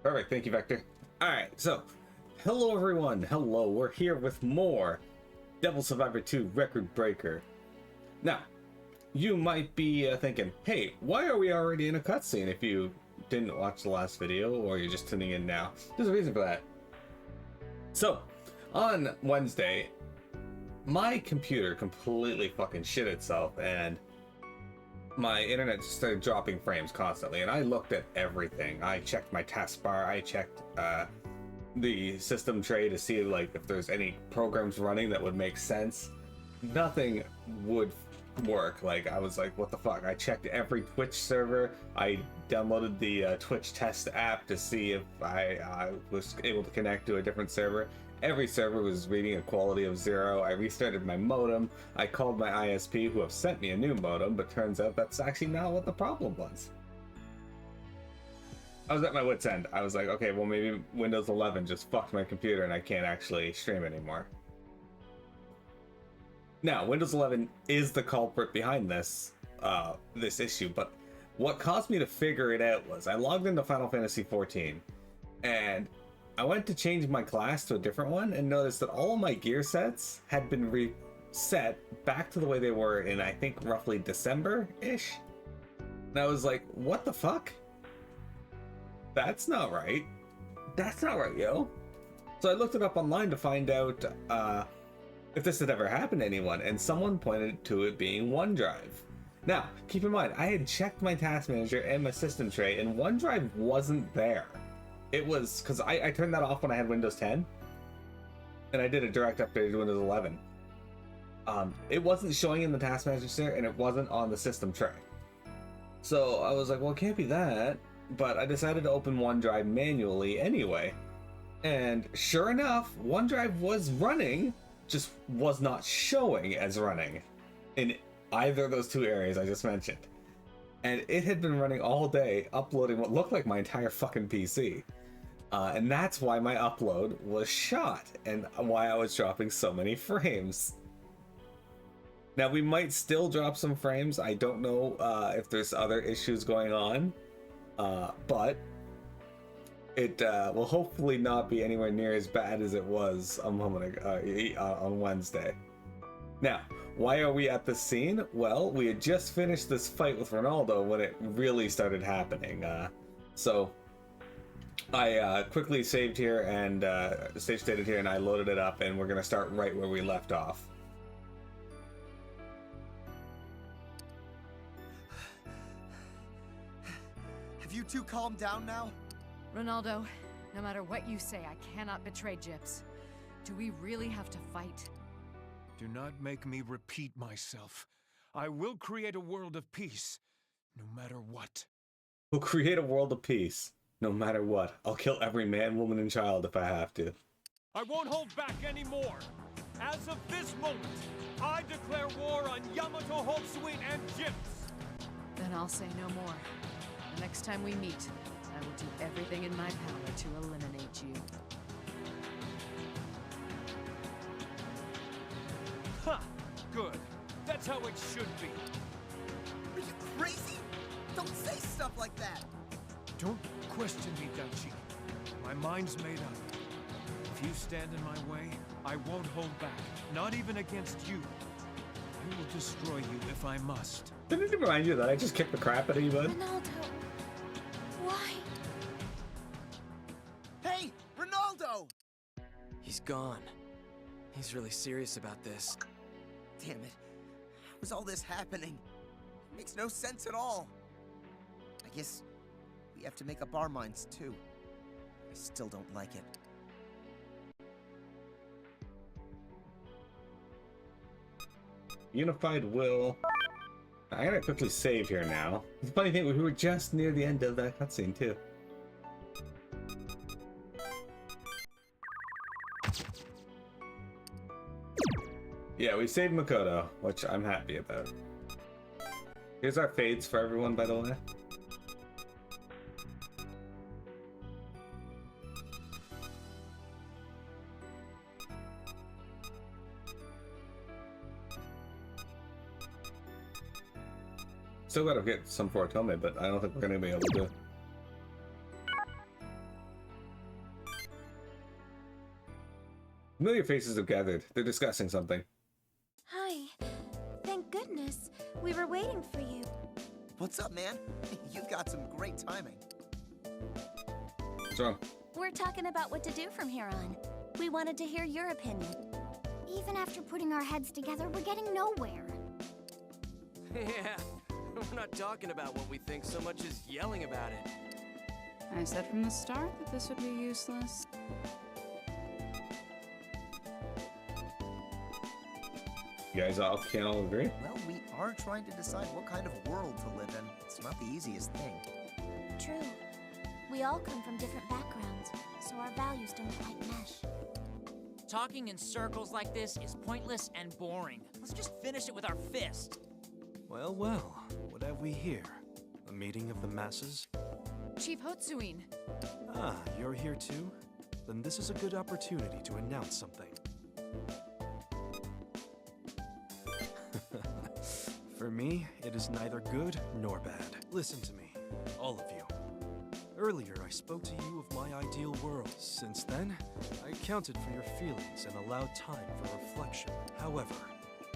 Perfect, thank you, Vector. Alright, so, hello everyone, hello, we're here with more Devil Survivor 2 Record Breaker. Now, you might be thinking, hey, why are we already in a cutscene if you didn't watch the last video or you're just tuning in now? There's a reason for that. So, on Wednesday, my computer completely fucking shit itself and my internet just started dropping frames constantly, and I looked at everything. I checked my taskbar, I checked the system tray to see like if there's any programs running that would make sense. Nothing would work. Like, I was like, what the fuck? I checked every Twitch server. I downloaded the Twitch test app to see if I was able to connect to a different server. Every server was reading a quality of 0. I restarted my modem. I called my ISP, who have sent me a new modem, but turns out that's actually not what the problem was. I was at my wit's end. I was like, okay, well, maybe Windows 11 just fucked my computer and I can't actually stream anymore. Now, Windows 11 is the culprit behind this this issue, but what caused me to figure it out was I logged into Final Fantasy XIV, and I went to change my class to a different one and noticed that all of my gear sets had been reset back to the way they were in, I think, roughly December-ish. And I was like, what the fuck? That's not right. That's not right, yo. So I looked it up online to find out if this had ever happened to anyone, and someone pointed to it being OneDrive. Now, keep in mind, I had checked my task manager and my system tray, and OneDrive wasn't there. It was because I turned that off when I had Windows 10, and I did a direct update to Windows 11. It wasn't showing in the task manager, and it wasn't on the system tray. So I was like, well, it can't be that. But I decided to open OneDrive manually anyway. And sure enough, OneDrive was running, just was not showing as running in either of those two areas I just mentioned. And it had been running all day, uploading what looked like my entire fucking PC. And that's why my upload was shot, and why I was dropping so many frames. Now, we might still drop some frames. I don't know if there's other issues going on, but it will hopefully not be anywhere near as bad as it was a moment ago, on Wednesday. Now, why are we at this scene? Well, we had just finished this fight with Ronaldo when it really started happening. So I quickly saved here and save stated here, and I loaded it up, and we're gonna start right where we left off. Have you two calmed down now? Ronaldo, no matter what you say, I cannot betray Gyps. Do we really have to fight? Do not make me repeat myself. I will create a world of peace, no matter what. We'll create a world of peace, no matter what. I'll kill every man, woman, and child if I have to. I won't hold back anymore. As of this moment, I declare war on Yamato Hotsuin and Gyps. Then I'll say no more. The next time we meet, I will do everything in my power to eliminate you. Ha! Good. That's how it should be. Are you crazy? Don't say stuff like that! Don't question me, Daichi. My mind's made up. If you stand in my way, I won't hold back. Not even against you. I will destroy you if I must. Didn't it remind you that I just kicked the crap out of you, bud? Ronaldo, why? Hey, Ronaldo! He's gone. He's really serious about this. Damn it. How is all this happening? It makes no sense at all. I guess we have to make up our minds too. I still don't like it. Unified will. I gotta quickly save here now. The funny thing, we were just near the end of that cutscene too. Yeah, we saved Makoto, which I'm happy about. Here's our fades for everyone, by the way. Still gotta get some for Otome, but I don't think we're gonna be able to. Familiar faces have gathered. They're discussing something. Hi. Thank goodness. We were waiting for you. What's up, man? You've got some great timing. What's wrong? We're talking about what to do from here on. We wanted to hear your opinion. Even after putting our heads together, we're getting nowhere. Yeah, we're not talking about what we think so much as yelling about it. I said from the start that this would be useless. You guys all can't all agree? Well, we are trying to decide what kind of world to live in. It's not the easiest thing. True. We all come from different backgrounds, so our values don't quite mesh. Talking in circles like this is pointless and boring. Let's just finish it with our fist. Well, well, what have we here? A meeting of the masses? Chief Hotsuin. Ah, you're here too? Then this is a good opportunity to announce something. For me, it is neither good nor bad. Listen to me, all of you. Earlier, I spoke to you of my ideal world. Since then, I accounted for your feelings and allowed time for reflection. However,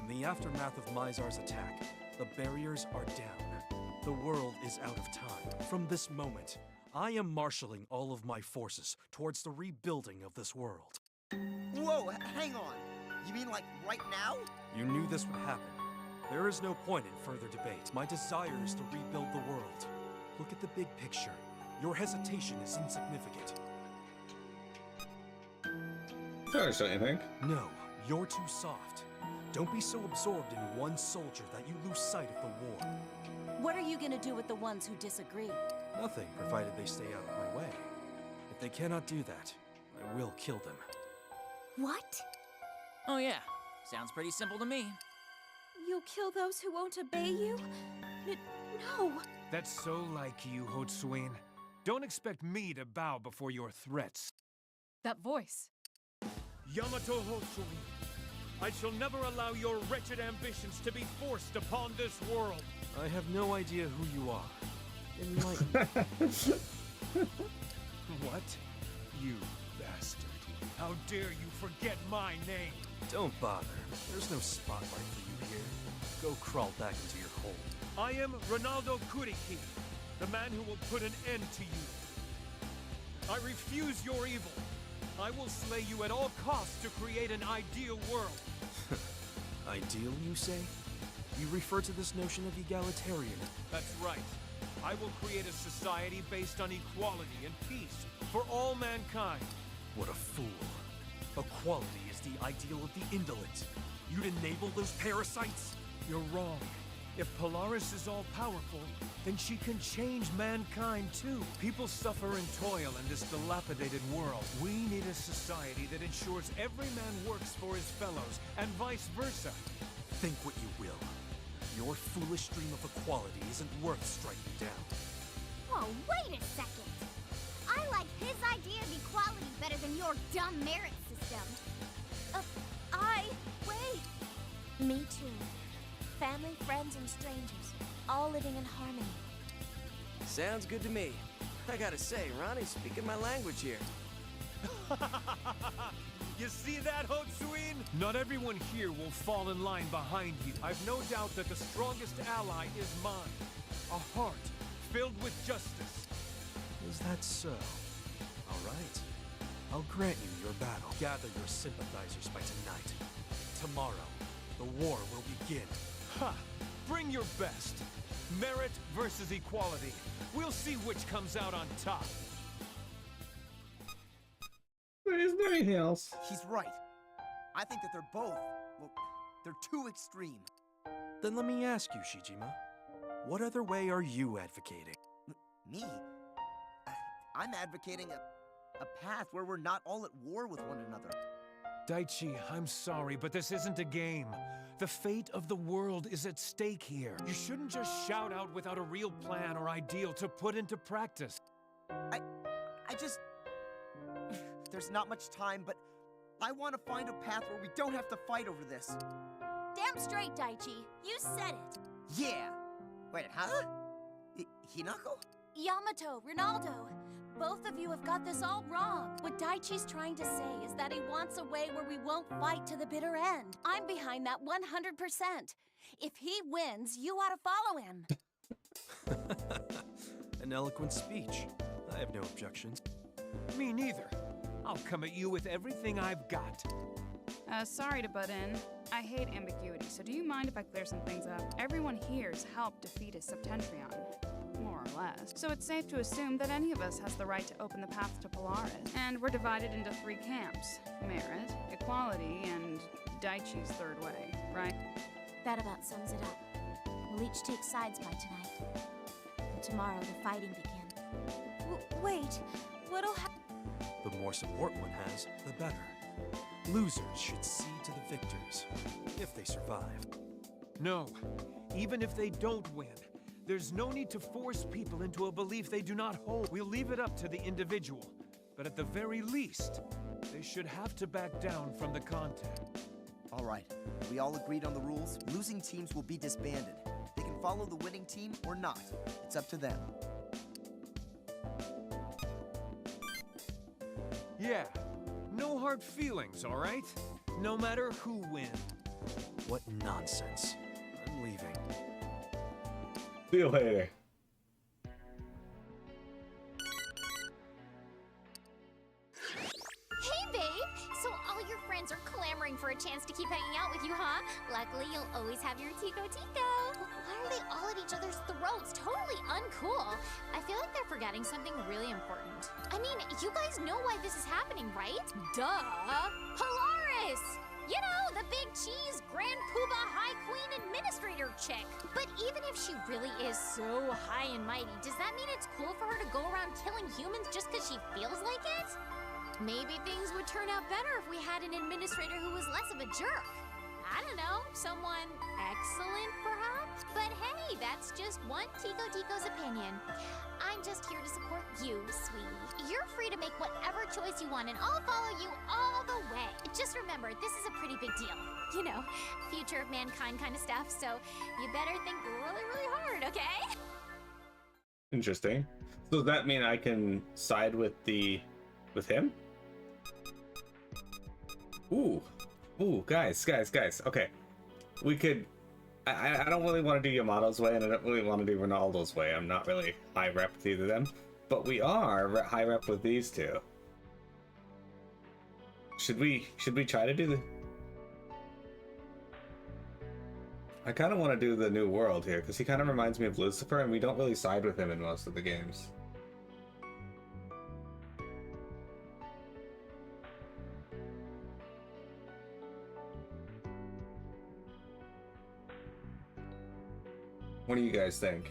in the aftermath of Mizar's attack, the barriers are down. The world is out of time. From this moment, I am marshaling all of my forces towards the rebuilding of this world. Whoa, hang on. You mean like right now? You knew this would happen. There is no point in further debate. My desire is to rebuild the world. Look at the big picture. Your hesitation is insignificant. Sorry, don't you think? No, you're too soft. Don't be so absorbed in one soldier that you lose sight of the war. What are you gonna do with the ones who disagree? Nothing, provided they stay out of my way. If they cannot do that, I will kill them. What? Oh yeah, sounds pretty simple to me. You'll kill those who won't obey you? No. That's so like you, Hotsuin. Don't expect me to bow before your threats. That voice. Yamato Hotsuin, I shall never allow your wretched ambitions to be forced upon this world. I have no idea who you are. Enlighten me. What? You bastard. How dare you forget my name? Don't bother. There's no spotlight for you here. Go crawl back into your hole. I am Ronaldo Kuriki, the man who will put an end to you. I refuse your evil. I will slay you at all costs to create an ideal world. Ideal, you say? You refer to this notion of egalitarian. That's right. I will create a society based on equality and peace for all mankind. What a fool. Equality is the ideal of the indolent. You'd enable those parasites? You're wrong. If Polaris is all-powerful, then she can change mankind too. People suffer and toil in this dilapidated world. We need a society that ensures every man works for his fellows, and vice versa. Think what you will. Your foolish dream of equality isn't worth striking down. Oh, wait a second. I like his idea of equality better than your dumb merit system. Wait. Me too. Family, friends, and strangers, all living in harmony. Sounds good to me. I gotta say, Ronnie's speaking my language here. You see that, Hotsuin? Not everyone here will fall in line behind you. I've no doubt that the strongest ally is mine. A heart filled with justice. Is that so? All right. I'll grant you your battle. Gather your sympathizers by tonight. Tomorrow, the war will begin. Ha! Bring your best. Merit versus equality. We'll see which comes out on top. Is there anything else? He's right. I think that they're both, well, they're too extreme. Then let me ask you, Shijima. What other way are you advocating? Me? I'm advocating a path where we're not all at war with one another. Daichi, I'm sorry, but this isn't a game. The fate of the world is at stake here. You shouldn't just shout out without a real plan or ideal to put into practice. I just... There's not much time, but I want to find a path where we don't have to fight over this. Damn straight, Daichi. You said it. Yeah! Wait, huh? Hinako? Yamato, Ronaldo. Both of you have got this all wrong. What Daichi's trying to say is that he wants a way where we won't fight to the bitter end. I'm behind that 100%. If he wins, you ought to follow him. An eloquent speech. I have no objections. Me neither. I'll come at you with everything I've got. Sorry to butt in. I hate ambiguity, so do you mind if I clear some things up? Everyone here's helped defeat a Septentrion, more or less. So it's safe to assume that any of us has the right to open the path to Polaris. And we're divided into 3 camps: merit, equality, and Daichi's third way, right? That about sums it up. We'll each take sides by tonight. And tomorrow the fighting begins. Wait, what'll happen? The more support one has, the better. Losers should cede to the victors, if they survive. No, even if they don't win, there's no need to force people into a belief they do not hold. We'll leave it up to the individual, but at the very least, they should have to back down from the contact. All right, we all agreed on the rules. Losing teams will be disbanded. They can follow the winning team or not. It's up to them. Yeah, no hard feelings, all right? No matter who wins. What nonsense. I'm leaving. See you later. Hey, babe! So all your friends are clamoring for a chance to keep hanging out with you, huh? Luckily, you'll always have your Tico Tico. Why are they all at each other's throats? Totally uncool. I feel like they're forgetting something really important. I mean, you guys know why this is happening, right? Duh! Polaris! You know, the big cheese Grand Poobah High Queen Administrator chick. But even if she really is so high and mighty, does that mean it's cool for her to go around killing humans just because she feels like it? Maybe things would turn out better if we had an administrator who was less of a jerk. I don't know, someone excellent, perhaps? But hey, that's just one Tico Tico's opinion. I'm just here to support you, sweetie. You're free to make whatever choice you want, and I'll follow you all the way. Just remember, this is a pretty big deal. You know, future of mankind kind of stuff, so you better think really, really hard, okay? Interesting. So does that mean I can side with him? Ooh, guys. Okay, we could. I don't really want to do Yamato's way, and I don't really want to do Ronaldo's way. I'm not really high rep with either of them, but we are high rep with these two. Should we try to do the? I kind of want to do the New World here because he kind of reminds me of Lucifer, and we don't really side with him in most of the games. What do you guys think?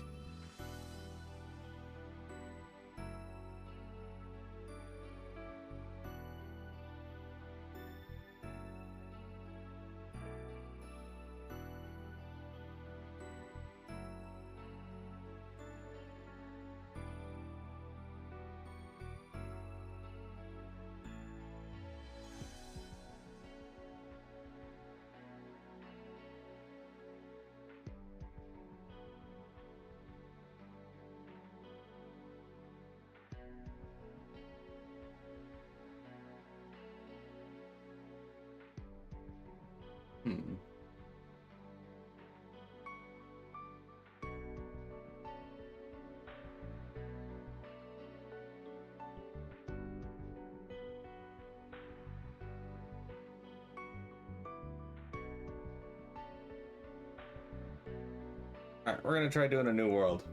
Alright, we're gonna try doing a New World.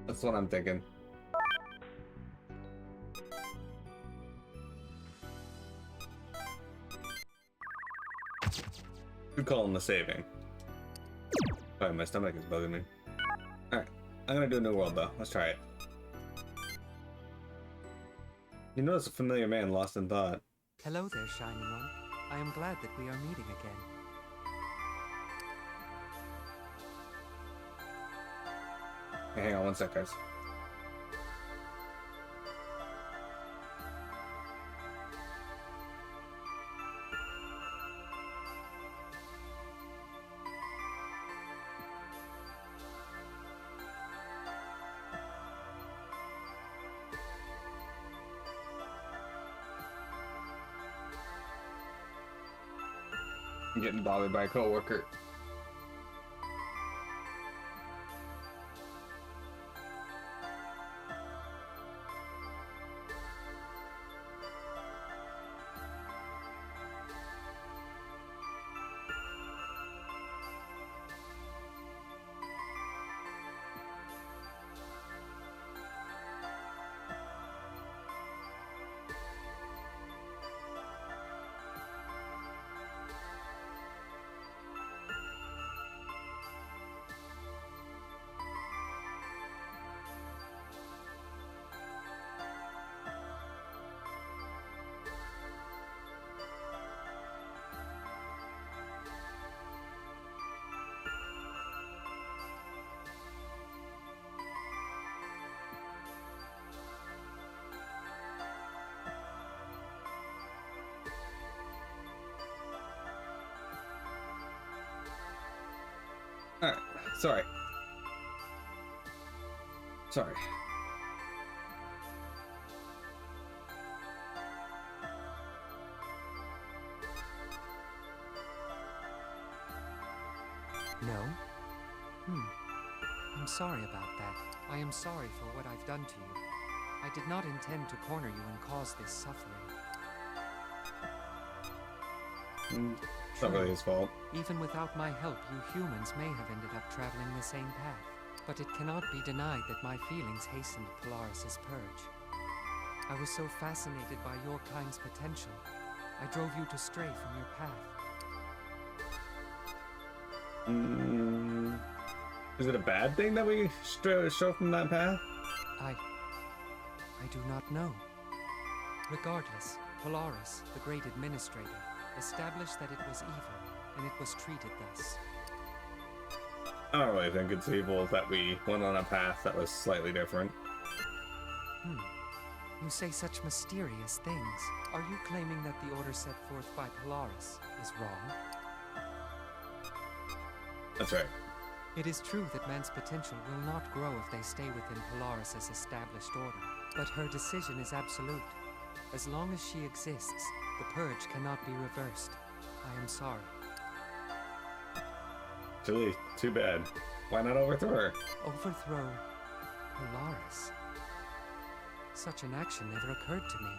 That's what I'm thinking. Good call on the saving. Sorry, my stomach is bugging me. Alright, I'm gonna do a New World though. Let's try it. You notice a familiar man lost in thought. Hello there, Shining One. I am glad that we are meeting again. Hey, hang on one sec, guys. I'm getting bothered by a coworker. Alright, sorry. Sorry. No? I'm sorry about that. I am sorry for what I've done to you. I did not intend to corner you and cause this suffering. It's not really his fault. Even without my help, you humans may have ended up traveling the same path. But it cannot be denied that my feelings hastened Polaris' purge. I was so fascinated by your kind's potential, I drove you to stray from your path. Is it a bad thing that we show from that path? I do not know. Regardless, Polaris, the great administrator, established that it was evil, and it was treated thus. I don't really think it's evil that we went on a path that was slightly different. You say such mysterious things. Are you claiming that the order set forth by Polaris is wrong? That's right. It is true that man's potential will not grow if they stay within Polaris' established order. But her decision is absolute. As long as she exists, the purge cannot be reversed. I am sorry. Julie, too bad. Why not overthrow her? Overthrow Polaris? Such an action never occurred to me.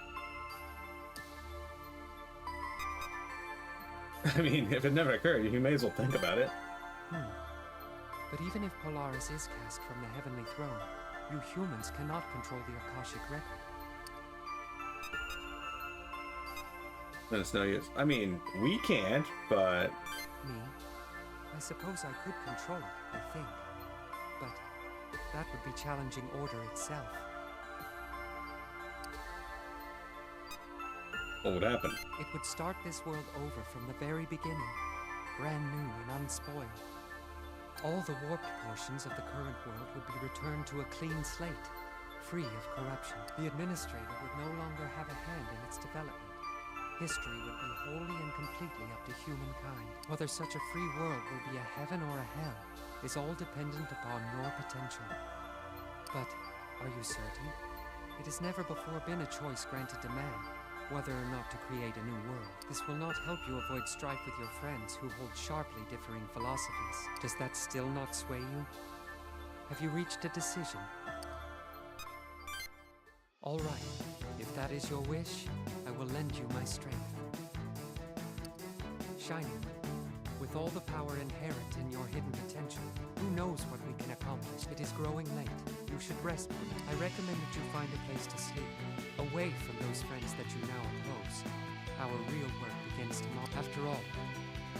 I mean, if it never occurred, you may as well think about it. But even if Polaris is cast from the heavenly throne, you humans cannot control the Akashic record. Then it's no use. I mean, we can't, but... Me? I suppose I could control it, I think. But that would be challenging order itself. What would happen? It would start this world over from the very beginning, brand new and unspoiled. All the warped portions of the current world would be returned to a clean slate, free of corruption. The administrator would no longer have a hand in its development. History would be wholly and completely up to humankind. Whether such a free world will be a heaven or a hell is all dependent upon your potential. But are you certain? It has never before been a choice granted to man, whether or not to create a new world. This will not help you avoid strife with your friends who hold sharply differing philosophies. Does that still not sway you? Have you reached a decision? All right. If that is your wish, I will lend you my strength. Shining, with all the power inherent in your hidden potential, who knows what we can accomplish? It is growing late. You should rest for me. I recommend that you find a place to sleep, away from those friends that you now oppose. Our real work begins tomorrow. After all,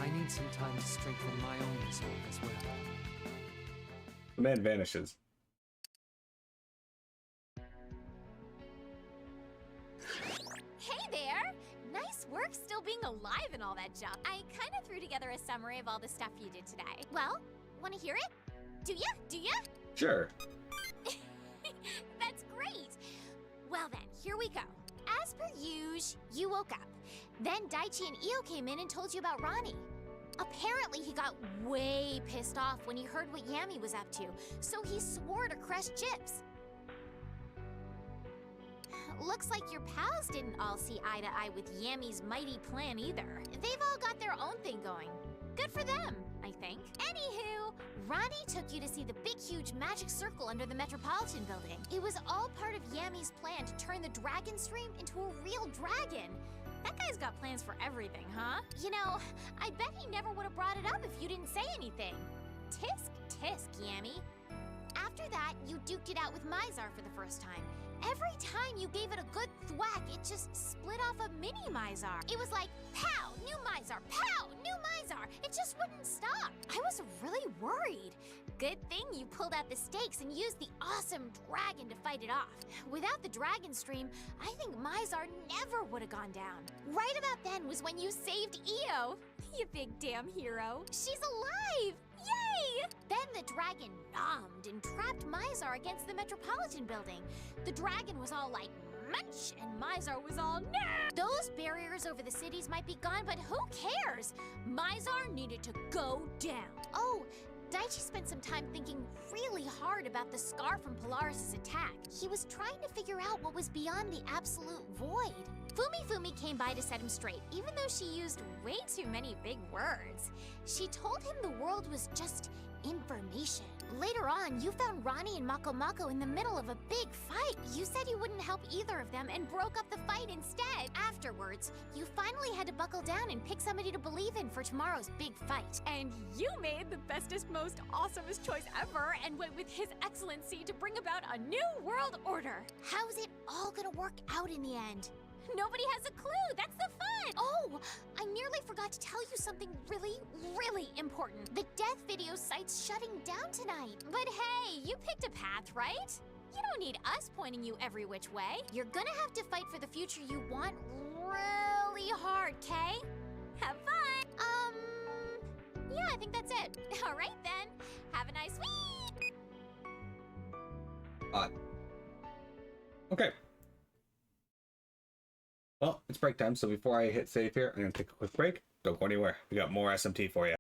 I need some time to strengthen my own resolve as well. The man vanishes. Hey there! Nice work still being alive and all that junk. I kind of threw together a summary of all the stuff you did today. Well, want to hear it? Do ya? Do ya? Sure. That's great! Well then, here we go. As per usual, you woke up. Then Daichi and Io came in and told you about Ronnie. Apparently he got way pissed off when he heard what Yami was up to, so he swore to crush chips. Looks like your pals didn't all see eye to eye with Yammy's mighty plan either. They've all got their own thing going. Good for them, I think. Anywho, Ronnie took you to see the big, huge magic circle under the Metropolitan Building. It was all part of Yammy's plan to turn the dragon stream into a real dragon. That guy's got plans for everything, huh? You know, I bet he never would have brought it up if you didn't say anything. Tisk, tisk, Yammy. After that, you duked it out with Mizar for the first time. Every time you gave it a good thwack, it just split off a mini Mizar. It was like, pow, new Mizar, pow, new Mizar. It just wouldn't stop. I was really worried. Good thing you pulled out the stakes and used the awesome dragon to fight it off. Without the dragon stream, I think Mizar never would have gone down. Right about then was when you saved Io. You big damn hero. She's alive! Yay! Then the dragon nommed and trapped Mizar against the Metropolitan Building. The dragon was all like, munch, and Mizar was all, nah! Those barriers over the cities might be gone, but who cares? Mizar needed to go down. Oh, Daichi spent some time thinking really hard about the scar from Polaris' attack. He was trying to figure out what was beyond the absolute void. Fumi came by to set him straight, even though she used way too many big words. She told him the world was just information. Later on, you found Ronnie and Mako Mako in the middle of a big fight. You said you wouldn't help either of them and broke up the fight instead. Afterwards, you finally had to buckle down and pick somebody to believe in for tomorrow's big fight. And you made the bestest, most awesomest choice ever and went with His Excellency to bring about a new world order. How's it all gonna work out in the end? Nobody has a clue. That's the fun. Oh, I nearly forgot to tell you something really, really important. The death video site's shutting down tonight. But hey, you picked a path, right? You don't need us pointing you every which way. You're gonna have to fight for the future you want really hard, Kay? Have fun. Yeah, I think that's it. All right then. Have a nice week. Okay. Well, it's break time, so before I hit save here, I'm going to take a quick break. Don't go anywhere. We got more SMT for you.